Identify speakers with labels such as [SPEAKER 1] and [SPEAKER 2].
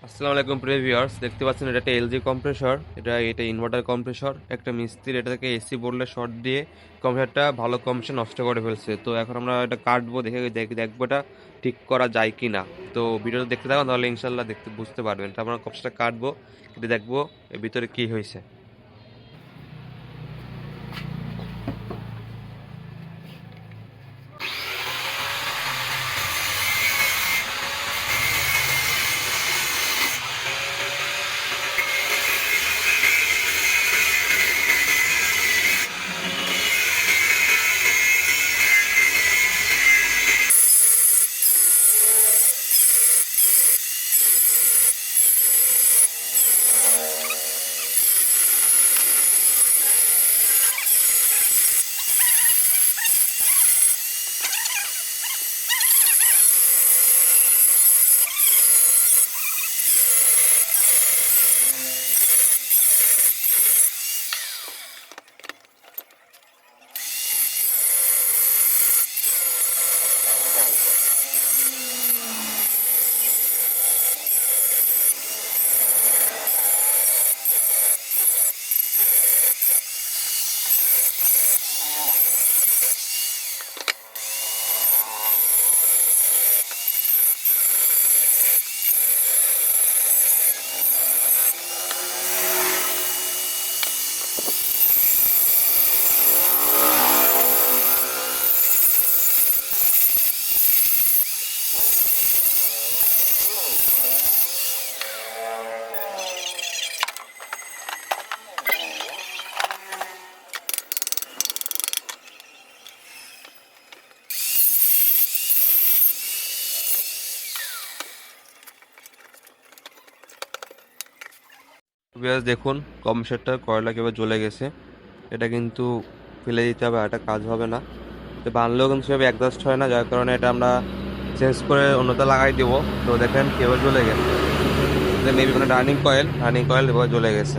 [SPEAKER 1] আসসালামু আলাইকুম প্রিয় ভিউয়ার্স, দেখতে পাচ্ছেন এটা একটা এলজি কম্প্রেসর। এটা ইনভার্টার কম্প্রেসর। একটা মিস্ত্রি এটাকে এসি বোর্ডে শর্ট দিয়ে কম্প্রেসরটা ভালো কম্প্রেশন নষ্ট করে ফেলছে। তো এখন আমরা এটা কাটবো, দেখবো এটা ঠিক করা যায় কি না। তো ভিডিওটা দেখতে থাকুন, তাহলে ইনশাল্লাহ দেখতে বুঝতে পারবেন। তারপর আমরা কম্প্রেসরটা কাটবো, কেটে দেখবো এর ভিতরে কি হয়েছে। ভিউয়ার্স দেখুন, কম্প্রেসরটা কয়লা কিভাবে জ্বলে গেছে। এটা কিন্তু ফেলে দিতে হবে, আর এটা কাজ হবে না। তো বানলেও কিন্তু সেভাবে অ্যাডজাস্ট হয় না, যার কারণে এটা আমরা চেঞ্জ করে অন্যটা লাগাই দিব। তো দেখেন কেবল জ্বলে গেছে, মেবি কোনো রানিং কয়েল এবার জ্বলে গেছে।